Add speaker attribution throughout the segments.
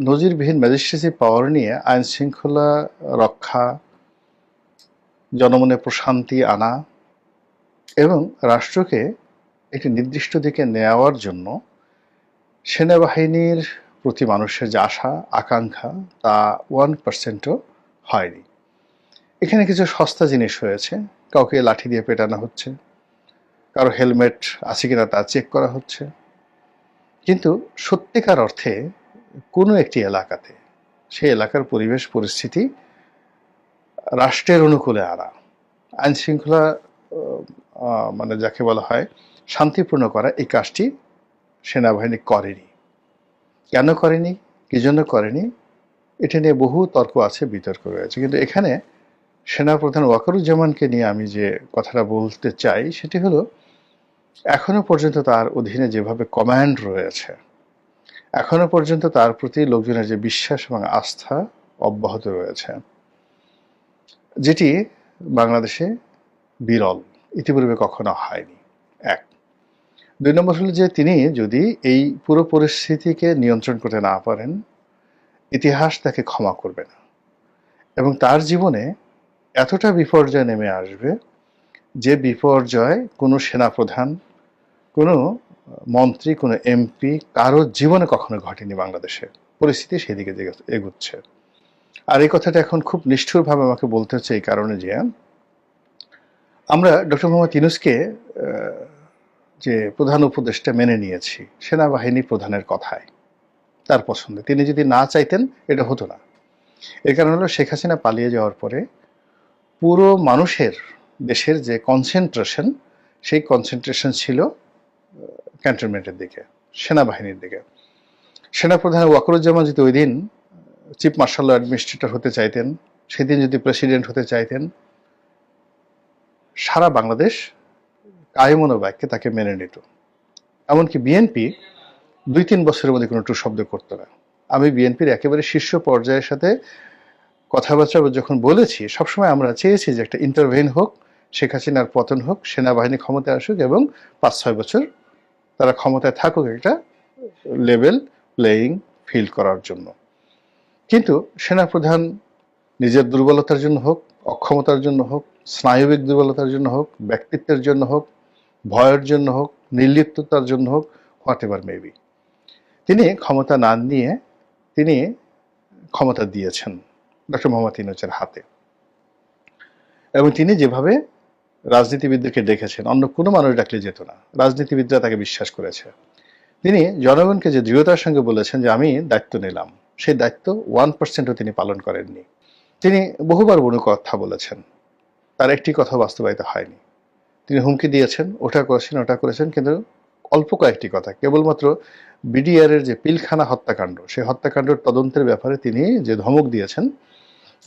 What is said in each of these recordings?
Speaker 1: নজিরবিহীন ম্যাজিস্ট্রেসি পাওয়ার নিয়ে আইন শৃঙ্খলা রক্ষা, জনমনে প্রশান্তি আনা এবং রাষ্ট্রকে একটি নির্দিষ্ট দিকে নেওয়ার জন্য সেনাবাহিনীর প্রতি মানুষের যে আশা আকাঙ্ক্ষা তা 1%ও হয়নি। এখানে কিছু সস্তা জিনিস হয়েছে, কাউকে লাঠি দিয়ে পেটানো হচ্ছে, কারো হেলমেট আছে কিনা তা চেক করা হচ্ছে, কিন্তু সত্যিকার অর্থে কোনো একটি এলাকাতে সেই এলাকার পরিবেশ পরিস্থিতি রাষ্ট্রের অনুকূলে আনা, আইন শৃঙ্খলা মানে যাকে বলা হয় শান্তিপূর্ণ করা, এই কাজটি সেনাবাহিনী করেনি। কেন করেনি, কি জন্য করেনি, এটা নিয়ে বহু তর্ক আছে, বিতর্ক রয়েছে। কিন্তু এখানে সেনাপ্রধান ওয়াকারুজ্জামানকে নিয়ে আমি যে কথাটা বলতে চাই সেটি হলো, এখনো পর্যন্ত তার অধীনে যেভাবে কমান্ড রয়েছে, এখনো পর্যন্ত তার প্রতি লোকজনের যে বিশ্বাস এবং আস্থা অব্যাহত রয়েছে, যেটি বাংলাদেশে বিরল, ইতিপূর্বে কখনো হয়নি। এক। 2 নম্বর হলো যে তিনি যদি এই পুরো পরিস্থিতিকে নিয়ন্ত্রণ করতে না পারেন, ইতিহাস তাকে ক্ষমা করবে না এবং তার জীবনে এতটা বিপর্যয় নেমে আসবে যে বিপর্যয় কোনো সেনাপ্রধান, কোনো মন্ত্রী, কোনো এমপি কারো জীবনে কখনো ঘটেনি। বাংলাদেশে পরিস্থিতি সেদিকে এগুচ্ছে। আর এই কথাটা এখন খুব নিষ্ঠুরভাবে আমাকে বলতে হচ্ছে এই কারণে যে আমরা ডক্টর মোহাম্মদ ইউনূসকে যে প্রধান উপদেষ্টা মেনে নিয়েছি সেনাবাহিনী প্রধানের কথায়, তার পছন্দে। তিনি যদি না চাইতেন এটা হতো না। এর কারণ হলো শেখ হাসিনা পালিয়ে যাওয়ার পরে পুরো মানুষের, দেশের যে কনসেন্ট্রেশন, সেই কনসেন্ট্রেশন ছিল ক্যান্টনমেন্টের দিকে, সেনাবাহিনীর দিকে। সেনাপ্রধান ওয়াকারুজ্জামান যদি ওই দিন চিফ মার্শাল অ্যাডমিনিস্ট্রেটর হতে চাইতেন, সেদিন যদি প্রেসিডেন্ট হতে চাইতেন, সারা বাংলাদেশ কায়মনোবাক্যে তাকে মেনে নিত। এমনকি বিএনপি 2-3 বছরের মধ্যে কোনো টু শব্দ করতো না। আমি বিএনপির একেবারে শীর্ষ পর্যায়ের সাথে কথাবার্তা যখন বলেছি, সবসময় আমরা চেয়েছি যে একটা ইন্টারভেন হোক, শেখ হাসিনার পতন হোক, সেনাবাহিনী ক্ষমতায় আসুক এবং 5-6 বছর তারা ক্ষমতায় থাকুক, একটা লেভেল প্লেয়িং ফিল্ড করার জন্য। কিন্তু সেনাপ্রধান নিজের দুর্বলতার জন্য হোক, অক্ষমতার জন্য হোক, স্নায়বিক দুর্বলতার জন্য হোক, ব্যক্তিত্বের জন্য হোক, ভয়ের জন্য হোক, নির্লিপ্ততার জন্য হোক, হোয়াট এভার মেবি, তিনি ক্ষমতা না নিয়ে তিনি ক্ষমতা দিয়েছেন ডক্টর মোহাম্মদ ইউনূসের হাতে। এবং তিনি যেভাবে রাজনীতিবিদদেরকে ডেকেছেন, অন্য কোনো মানুষ ডাকলে যেত না, রাজনীতিবিদরা তাকে বিশ্বাস করেছে। তিনি জনগণকে যে দৃঢ়তার সঙ্গে বলেছেন যে আমি দায়িত্ব নিলাম, সেই দায়িত্ব 1%ও তিনি পালন করেননি। তিনি বহুবার বহু কথা বলেছেন, তার একটি কথা বাস্তবায়িত হয়নি। তিনি হুমকি দিয়েছেন, ওটা করেছেন, কিন্তু অল্প কয়েকটি কথা, কেবলমাত্র বিডিআরের যে পিলখানা হত্যাকাণ্ড, সেই হত্যাকাণ্ডের তদন্তের ব্যাপারে তিনি যে ধমক দিয়েছেন,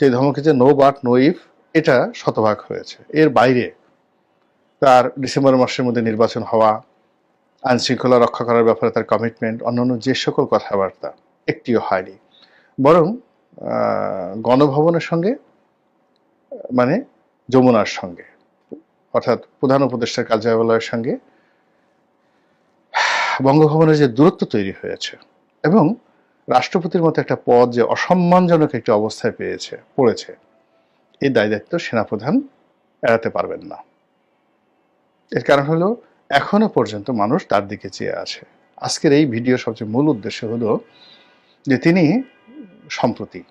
Speaker 1: সেই ধমকে যে নো বাট নো ইফ, এটা শতভাগ হয়েছে। এর বাইরে তার ডিসেম্বর মাসের মধ্যে নির্বাচন হওয়া, আইন শৃঙ্খলা রক্ষা করার ব্যাপারে তার কমিটমেন্ট, অন্যান্য যে সকল কথাবার্তা, একটিও হয়নি। বরং গণভবনের সঙ্গে, মানে যমুনার সঙ্গে, অর্থাৎ প্রধান উপদেষ্টার কার্যালয়ের সঙ্গে বঙ্গভবনের যে দূরত্ব তৈরি হয়েছে এবং রাষ্ট্রপতির মতো একটা পদ যে অসম্মানজনক একটি অবস্থায় পড়েছে, এই দায়িত্ব সেনাপ্রধান এড়াতে পারবেন না। এর কারণ হলো এখনো পর্যন্ত মানুষ তার দিকে চেয়ে আছে। আজকের এই ভিডিওর সবচেয়ে মূল উদ্দেশ্য হলো যে তিনি সম্প্রতি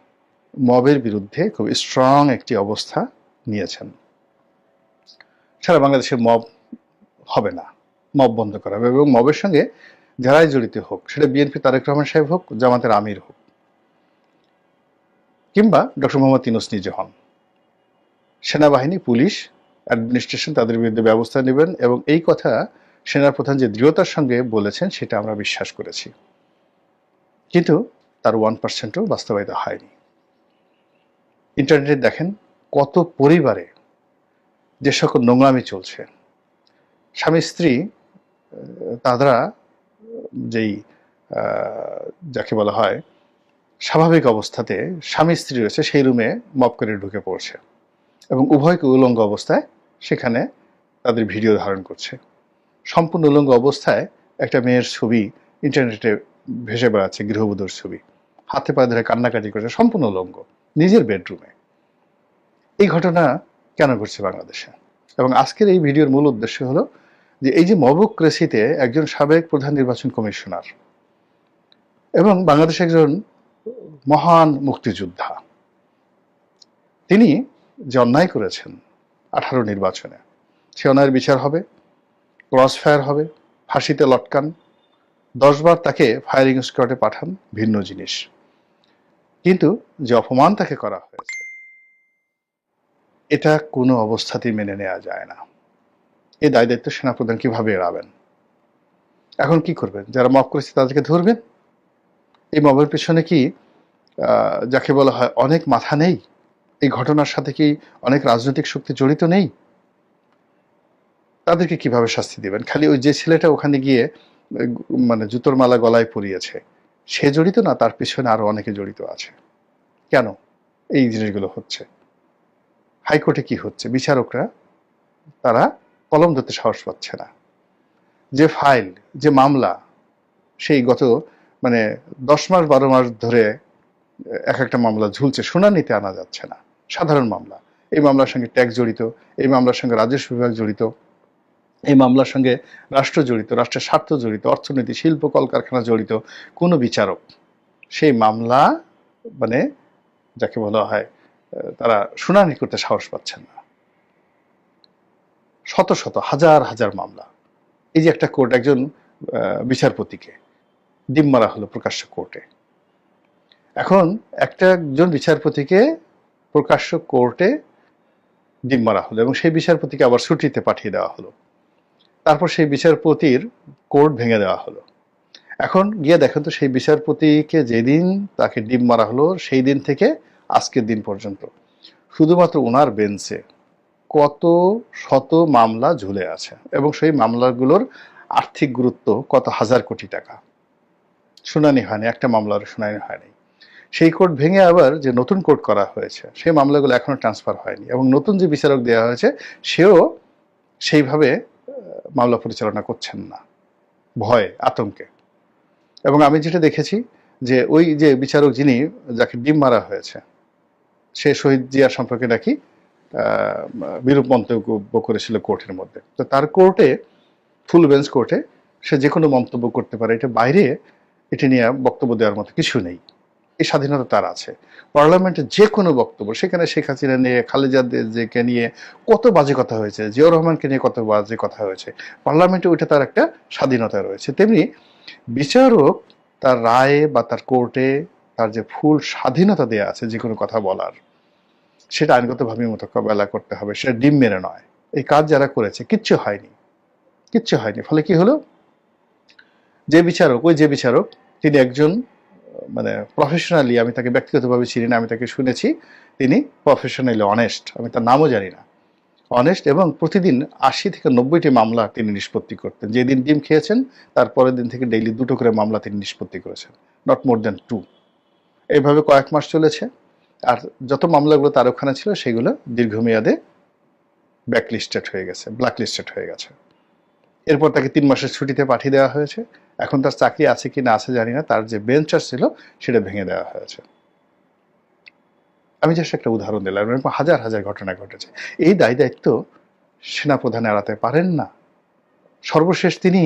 Speaker 1: মবের বিরুদ্ধে খুব স্ট্রং একটি অবস্থা নিয়েছেন। সারা বাংলাদেশে মব হবে না, মব বন্ধ করা হবে এবং মবের সঙ্গে যারাই জড়িত হোক, সেটা বিএনপি তারেক রহমান সাহেব হোক, জামাতের আমির হোক, কিংবা ডক্টর মোহাম্মদ ইউনূস নিজে হন, সেনাবাহিনী, পুলিশ, অ্যাডমিনিস্ট্রেশন তাদের বিরুদ্ধে ব্যবস্থা নেবেন। এবং এই কথা সেনাপ্রধান যে দৃঢ়তার সঙ্গে বলেছেন সেটা আমরা বিশ্বাস করেছি, কিন্তু তার 1%ও বাস্তবায়িত হয়নি। ইন্টারনেটে দেখেন কত পরিবারে যে সকল নোংরামি চলছে, স্বামী স্ত্রী তারা যেই যাকে বলা হয় স্বাভাবিক অবস্থাতে স্বামী স্ত্রী রয়েছে, সেই রুমে মব করে ঢুকে পড়ছে এবং উভয়কে উলঙ্গ অবস্থায় সেখানে তাদের ভিডিও ধারণ করছে। সম্পূর্ণ উলঙ্গ অবস্থায় একটা মেয়ের ছবি ইন্টারনেটে ভেসে বেড়াচ্ছে, গৃহবধূর ছবি, হাতে পায়ে ধরে কান্নাকাটি করেছে, সম্পূর্ণ উলঙ্গ, নিজের বেডরুমে। এই ঘটনা কেন ঘটছে বাংলাদেশে? এবং আজকের এই ভিডিওর মূল উদ্দেশ্য হলো যে এই যে মবক্রেসিতে একজন সাবেক প্রধান নির্বাচন কমিশনার এবং বাংলাদেশে একজন মহান মুক্তিযোদ্ধা, তিনি যে অন্যায় করেছেন 18 নির্বাচনে, সে অন্যায়ের বিচার হবে, ক্রস ফায়ার হবে, ফাঁসিতে লটকান, 10 বার তাকে ফায়ারিং স্কোয়াডে পাঠান, ভিন্ন জিনিস। কিন্তু যে অপমান তাকে করা হয়েছে, এটা কোনো অবস্থাতেই মেনে নেওয়া যায় না। এই দায় দায়িত্ব সেনাপ্রধান কিভাবে এড়াবেন? এখন কি করবেন? যারা মব করেছে তাদেরকে ধরবেন? এই মবের পিছনে কি যাকে বলা হয় অনেক মাথা নেই? এই ঘটনার সাথে কি অনেক রাজনৈতিক শক্তি জড়িত নেই? তাদেরকে কিভাবে শাস্তি দিবেন? খালি ওই যে ছেলেটা ওখানে গিয়ে মানে জুতোর মালা গলায় পরিয়েছে সে জড়িত না? তার পিছনে আরো অনেকে জড়িত আছে। কেন এই জিনিসগুলো হচ্ছে? হাইকোর্টে কি হচ্ছে? বিচারকরা তারা কলম ধরতে সাহস পাচ্ছে না। যে ফাইল, যে মামলা, সেই গত 10 মাস 12 মাস ধরে এক একটা মামলা ঝুলছে, শুনানিতে আনা যাচ্ছে না। সাধারণ মামলা, এই মামলার সঙ্গে ট্যাক্স জড়িত, এই মামলার সঙ্গে রাজস্ব বিভাগ জড়িত, এই মামলার সঙ্গে রাষ্ট্র জড়িত, রাষ্ট্রের স্বার্থ জড়িত, অর্থনীতি, শিল্প, কলকারখানা জড়িত। কোনো বিচারক সেই মামলা যাকে বলা হয় তারা শুনানি করতে সাহস পাচ্ছেন না। শত শত হাজার হাজার মামলা। এই যে একটা কোর্ট একজন বিচারপতিকে ডিম মারা হলো প্রকাশ্য কোর্টে। এখন একজন বিচারপতিকে প্রকাশ্য কোর্টে ডিম মারা হলো এবং সেই বিচারপতিকে আবার ছুটিতে পাঠিয়ে দেওয়া হলো। তারপর সেই বিচারপতির কোর্ট ভেঙে দেওয়া হলো। এখন গিয়ে দেখেন তো সেই বিচারপতিকে যেদিন তাকে ডিম মারা হলো সেই দিন থেকে আজকের দিন পর্যন্ত শুধুমাত্র ওনার বেঞ্চে কত শত মামলা ঝুলে আছে এবং সেই মামলাগুলোর আর্থিক গুরুত্ব কত হাজার কোটি টাকা। শুনানি হয়নি, একটা মামলার শুনানি হয়নি। সেই কোর্ট ভেঙে আবার যে নতুন কোর্ট করা হয়েছে সেই মামলাগুলো এখনো ট্রান্সফার হয়নি এবং নতুন যে বিচারক দেওয়া হয়েছে সেও সেইভাবে মামলা পরিচালনা করছেন না, ভয়ে, আতঙ্কে। এবং আমি যেটা দেখেছি যে ওই যে বিচারক যাকে ডিম মারা হয়েছে সে শহীদ জিয়ার সম্পর্কে নাকি বিরূপ মন্তব্য করেছিল কোর্টের মধ্যে। তো তার কোর্টে, ফুল বেঞ্চ কোর্টে, সে যে কোনো মন্তব্য করতে পারে, এটা বাইরে এটা নিয়ে বক্তব্য দেওয়ার মতো কিছু নেই। এই স্বাধীনতা তার আছে। পার্লামেন্টে যে কোনো বক্তব্য, সেখানে শেখ হাসিনা নিয়ে, খালেদা জিয়াকে নিয়ে কত বাজে কথা হয়েছে, জিয়াউর রহমানকে নিয়ে কত বাজে কথা হয়েছে, পার্লামেন্টে ওইটা তার একটা স্বাধীনতা রয়েছে। তেমনি বিচারক তার রায়ে বা তার কোর্টে তার যে ফুল স্বাধীনতা দেয়া আছে যে কোনো কথা বলার, সেটা আইনগতভাবে মোকাবেলা করতে হবে, সেটা ডিম মেরে নয়। এই কাজ যারা করেছে কিচ্ছু হয়নি। ফলে কি হলো? যে বিচারক তিনি একজন প্রফেশনালি, আমি তাকে ব্যক্তিগতভাবে চিনি না, আমি তাকে শুনেছি তিনি প্রফেশনালি অনেস্ট, আমি তার নামও জানি না, অনেস্ট, এবং প্রতিদিন 80 থেকে 90টি মামলা তিনি নিষ্পত্তি করতেন। যেদিন ডিম খেয়েছেন তার পরের দিন থেকে ডেইলি 2টো করে মামলা তিনি নিষ্পত্তি করেছেন, নট মোর দেন 2। এইভাবে কয়েক মাস চলেছে। আর যত মামলাগুলো তার ওখানে ছিল সেগুলো দীর্ঘমেয়াদে ব্ল্যাকলিস্টেড হয়ে গেছে। এরপর তাকে 3 মাসের ছুটিতে পাঠিয়ে দেওয়া হয়েছে। এখন তার চাকরি আছে কি না আছে জানি না, তার যে বেঞ্চার ছিল সেটা ভেঙে দেওয়া হয়েছে। আমি জাস্ট একটা উদাহরণ দিলাম, এরকম হাজার হাজার ঘটনা ঘটেছে। এই দায় দায়িত্ব সেনাপ্রধান এড়াতে পারেন না। সর্বশেষ তিনি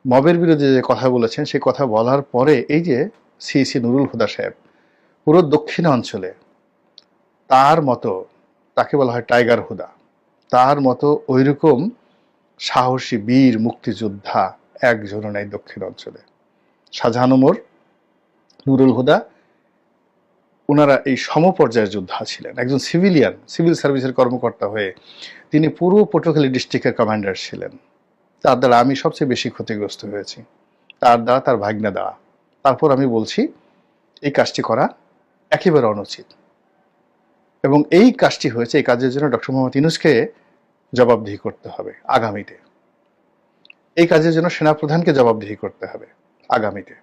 Speaker 1: মবের বিরুদ্ধে যে কথা বলেছেন, সেই কথা বলার পরে এই যে সিইসি নুরুল হুদা সাহেব, পুরো দক্ষিণ অঞ্চলে তার মতো, তাকে বলা হয় টাইগার হুদা, তার মতো ওইরকম সাহসী বীর মুক্তিযোদ্ধা একজনও নাই দক্ষিণ অঞ্চলে। শাহজাহান ওমর, নুরুল হুদা, ওনারা এই সমপর্যায়ের যোদ্ধা ছিলেন। একজন সিভিল সার্ভিসের কর্মকর্তা হয়ে তিনি পুরো পটুয়াখালী ডিস্ট্রিক্টের কমান্ডার ছিলেন। তার দ্বারা আমি সবচেয়ে বেশি ক্ষতিগ্রস্ত হয়েছি, তার দ্বারা, তার ভাগ্নে দ্বারা। তারপর আমি বলছি এই কাজটি করা একেবারে অনুচিত এবং এই কাজটি হয়েছে, এই কাজের জন্য ডক্টর মোহাম্মদ ইউনূসকে জবাবদিহি করতে হবে আগামীতে। এই কাজের জন্য সেনাপ্রধানকে জবাবদিহি করতে হবে আগামীতে।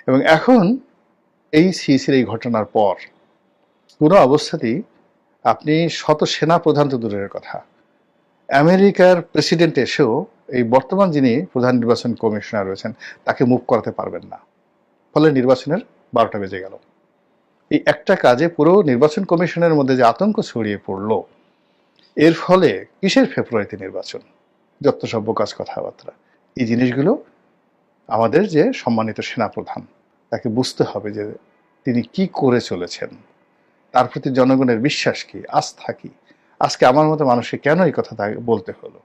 Speaker 1: এবং এখন এই সিইসির এই ঘটনার পর পুরো অবস্থাতেই আপনি শত সেনাপ্রধান তো দূরের কথা, আমেরিকার প্রেসিডেন্ট এসেও এই বর্তমান যিনি প্রধান নির্বাচন কমিশনার রয়েছেন তাকে মুভ করাতে পারবেন না। ফলে নির্বাচনের 12টা বেজে গেল। এই একটা কাজে পুরো নির্বাচন কমিশনের মধ্যে যে আতঙ্ক ছড়িয়ে পড়লো, এর ফলে কিসের ফেব্রুয়ারিতে নির্বাচন, যত সব বোকাস কথাবার্তা। এই জিনিসগুলো আমাদের যে সম্মানিত সেনাপ্রধান, তাকে বুঝতে হবে যে তিনি কি করে চলেছেন, তার প্রতি জনগণের বিশ্বাস কি, আস্থা কি। আজকে আমার মতো মানুষকে কেন এই কথা বলতে হলো?